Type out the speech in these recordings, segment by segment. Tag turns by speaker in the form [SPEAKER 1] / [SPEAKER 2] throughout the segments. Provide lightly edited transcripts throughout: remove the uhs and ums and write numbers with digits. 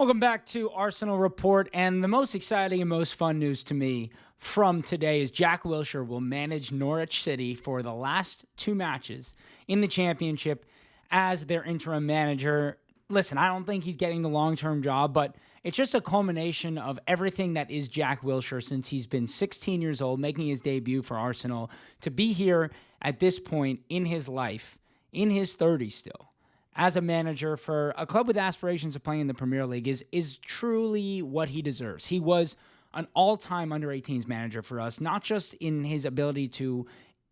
[SPEAKER 1] Welcome back to Arsenal Report. And the most exciting and most fun news to me from today is Jack Wilshere will manage Norwich City for the last two matches in the championship as their interim manager. Listen, I don't think he's getting the long-term job, but it's just a culmination of everything that is Jack Wilshere since he's been 16 years old, making his debut for Arsenal, to be here at this point in his life, in his 30s still, as a manager for a club with aspirations of playing in the Premier League is truly what he deserves. He was an all-time under-18s manager for us, not just in his ability to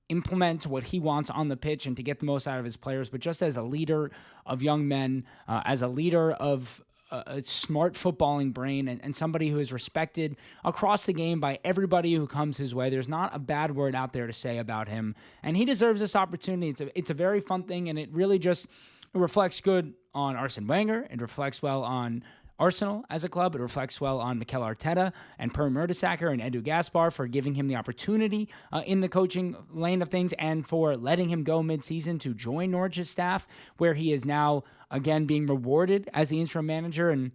[SPEAKER 1] implement what he wants on the pitch and to get the most out of his players, but just as a leader of young men, as a leader of a smart footballing brain, and somebody who is respected across the game by everybody who comes his way. There's not a bad word out there to say about him, and he deserves this opportunity. It's a very fun thing, and it really just reflects good on Arsene Wenger. It reflects well on Arsenal as a club. It reflects well on Mikel Arteta and Per Mertesacker and Edu Gaspar for giving him the opportunity in the coaching lane of things and for letting him go mid-season to join Norwich's staff, where he is now, again, being rewarded as the interim manager. And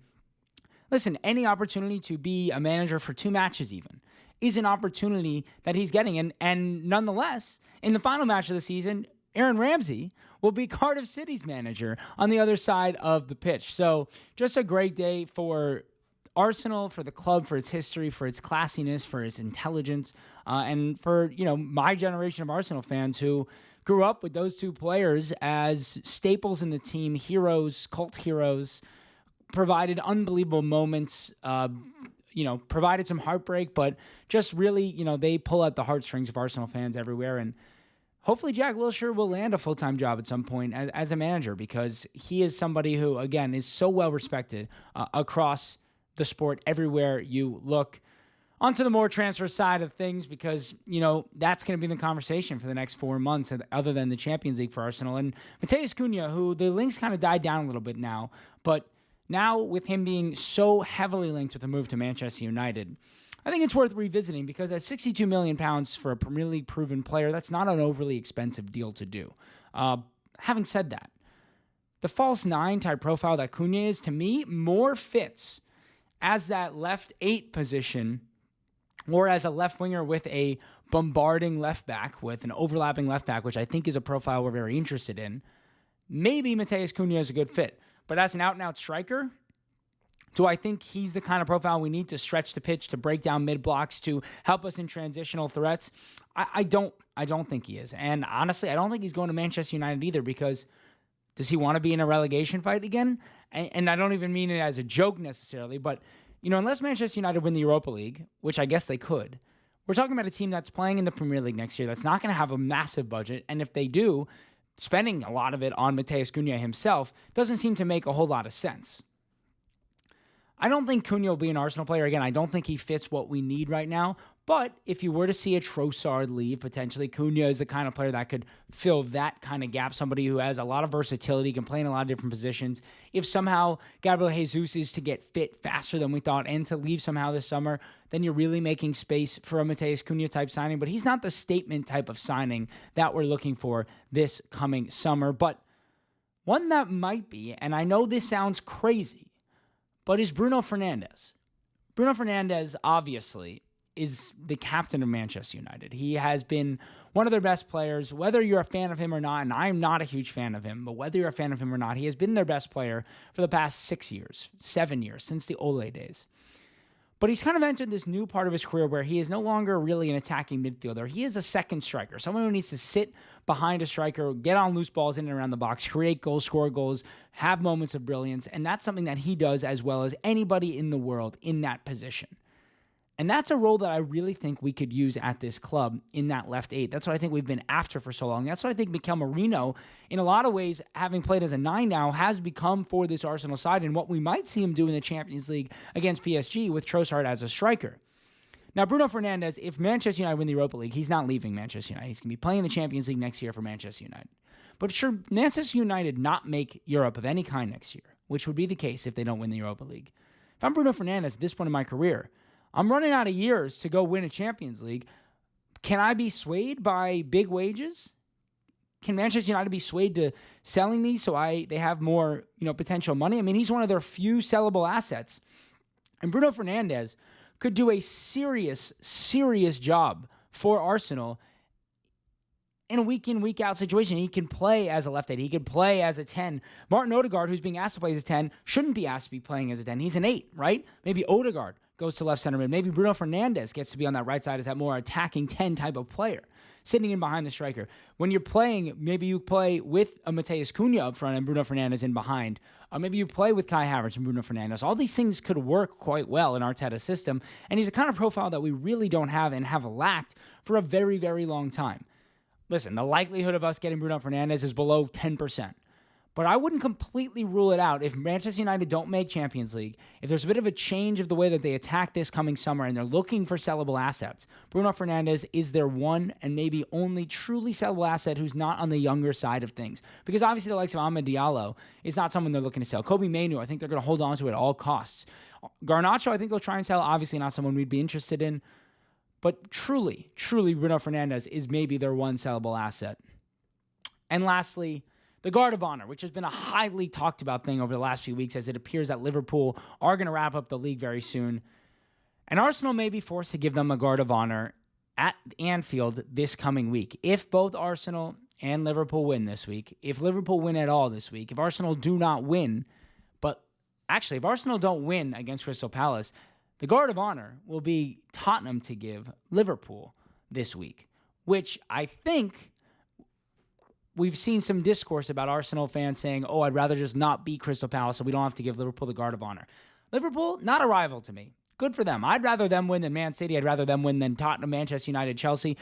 [SPEAKER 1] listen, any opportunity to be a manager for two matches even is an opportunity that he's getting. And nonetheless, in the final match of the season, Aaron Ramsey will be Cardiff City's manager on the other side of the pitch. So just a great day for Arsenal, for the club, for its history, for its classiness, for its intelligence, and for, my generation of Arsenal fans who grew up with those two players as staples in the team, heroes, cult heroes, provided unbelievable moments, provided some heartbreak, but just really, they pull at the heartstrings of Arsenal fans everywhere. And hopefully Jack Wilshere will land a full-time job at some point as a manager, because he is somebody who, again, is so well respected across the sport everywhere you look. Onto the more transfer side of things, because, that's going to be the conversation for the next 4 months, other than the Champions League for Arsenal. And Matheus Cunha, who the links kind of died down a little bit now, but now with him being so heavily linked with a move to Manchester United, I think it's worth revisiting, because at £62 million for a Premier League proven player, that's not an overly expensive deal to do. Having said that, the false nine type profile that Cunha is, to me, more fits as that left 8 position, or as a left winger with a bombarding left back, with an overlapping left back, which I think is a profile we're very interested in. Maybe Matheus Cunha is a good fit. But as an out-and-out striker, do I think he's the kind of profile we need to stretch the pitch, to break down mid-blocks, to help us in transitional threats? I don't think he is. And honestly, I don't think he's going to Manchester United either, because does he want to be in a relegation fight again? And I don't even mean it as a joke necessarily, but, unless Manchester United win the Europa League, which I guess they could, we're talking about a team that's playing in the Premier League next year that's not going to have a massive budget. And if they do, spending a lot of it on Matheus Cunha himself doesn't seem to make a whole lot of sense. I don't think Cunha will be an Arsenal player. Again, I don't think he fits what we need right now. But if you were to see a Trossard leave, potentially, Cunha is the kind of player that could fill that kind of gap. Somebody who has a lot of versatility, can play in a lot of different positions. If somehow Gabriel Jesus is to get fit faster than we thought and to leave somehow this summer, then you're really making space for a Matheus Cunha type signing. But he's not the statement type of signing that we're looking for this coming summer. But one that might be, and I know this sounds crazy, but is Bruno Fernandes. Bruno Fernandes, obviously, is the captain of Manchester United. He has been one of their best players, whether you're a fan of him or not, and I'm not a huge fan of him, but whether you're a fan of him or not, he has been their best player for the past 6 years, 7 years, since the Ole days. But he's kind of entered this new part of his career where he is no longer really an attacking midfielder. He is a second striker, someone who needs to sit behind a striker, get on loose balls in and around the box, create goals, score goals, have moments of brilliance, and that's something that he does as well as anybody in the world in that position. And that's a role that I really think we could use at this club in that left 8. That's what I think we've been after for so long. That's what I think Mikel Merino, in a lot of ways, having played as a 9 now, has become for this Arsenal side, and what we might see him do in the Champions League against PSG with Trossard as a striker. Now, Bruno Fernandes, if Manchester United win the Europa League, he's not leaving Manchester United. He's going to be playing the Champions League next year for Manchester United. But should Manchester United not make Europe of any kind next year, which would be the case if they don't win the Europa League, if I'm Bruno Fernandes at this point in my career, I'm running out of years to go win a Champions League. Can I be swayed by big wages? can Manchester United be swayed to selling me so they have more, potential money? I mean, he's one of their few sellable assets. And Bruno Fernandes could do a serious job for Arsenal in a week in, week out situation. He can play as a left-8. He could play as a 10. Martin Odegaard, who's being asked to play as a 10, shouldn't be asked to be playing as a 10. He's an 8, right? Maybe Odegaard goes to left center mid. Maybe Bruno Fernandes gets to be on that right side as that more attacking 10 type of player, sitting in behind the striker. When you're playing, maybe you play with a Mateus Cunha up front and Bruno Fernandes in behind. Or maybe you play with Kai Havertz and Bruno Fernandes. All these things could work quite well in Arteta's system, and he's a kind of profile that we really don't have and have lacked for a very, very long time. Listen, the likelihood of us getting Bruno Fernandes is below 10%. But I wouldn't completely rule it out if Manchester United don't make Champions League, if there's a bit of a change of the way that they attack this coming summer and they're looking for sellable assets. Bruno Fernandes is their one and maybe only truly sellable asset who's not on the younger side of things. Because obviously the likes of Amad Diallo is not someone they're looking to sell. Kobe Mainoo, I think they're going to hold on to at all costs. Garnacho, I think they'll try and sell. Obviously not someone we'd be interested in. But truly, Bruno Fernandes is maybe their one sellable asset. And lastly, the Guard of Honor, which has been a highly talked about thing over the last few weeks, as it appears that Liverpool are going to wrap up the league very soon. And Arsenal may be forced to give them a Guard of Honor at Anfield this coming week. If both Arsenal and Liverpool win this week, if Liverpool win at all this week, if Arsenal do not win, if Arsenal don't win against Crystal Palace, the Guard of Honor will be Tottenham to give Liverpool this week, which I think we've seen some discourse about Arsenal fans saying, I'd rather just not beat Crystal Palace so we don't have to give Liverpool the Guard of Honor. Liverpool, not a rival to me. Good for them. I'd rather them win than Man City. I'd rather them win than Tottenham, Manchester United, Chelsea.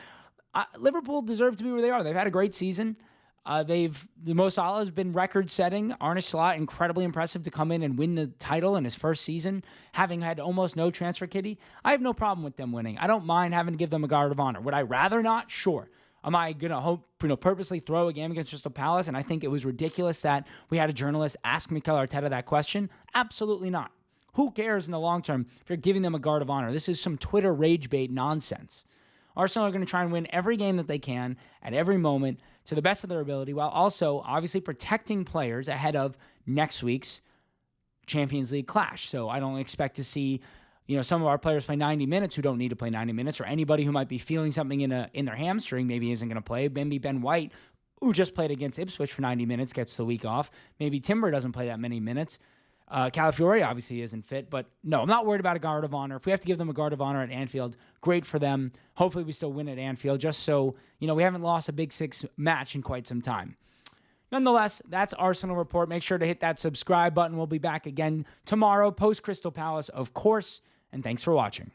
[SPEAKER 1] Liverpool deserve to be where they are. They've had a great season. The Mo Salah has been record-setting. Arne Slot, incredibly impressive to come in and win the title in his first season, having had almost no transfer kitty. I have no problem with them winning. I don't mind having to give them a Guard of Honor. Would I rather not? Sure. Am I going to purposely throw a game against Crystal Palace? And I think it was ridiculous that we had a journalist ask Mikel Arteta that question. Absolutely not. Who cares in the long term if you're giving them a Guard of Honor? This is some Twitter rage bait nonsense. Arsenal are going to try and win every game that they can at every moment to the best of their ability, while also obviously protecting players ahead of next week's Champions League clash. So I don't expect to see some of our players play 90 minutes who don't need to play 90 minutes, or anybody who might be feeling something in their hamstring maybe isn't going to play. Maybe Ben White, who just played against Ipswich for 90 minutes, gets the week off. Maybe Timber doesn't play that many minutes. Calafiori obviously isn't fit, but no, I'm not worried about a Guard of Honor. If we have to give them a Guard of Honor at Anfield, great for them. Hopefully we still win at Anfield, just so, we haven't lost a Big Six match in quite some time. Nonetheless, that's Arsenal Report. Make sure to hit that subscribe button. We'll be back again tomorrow, post Crystal Palace, of course, and thanks for watching.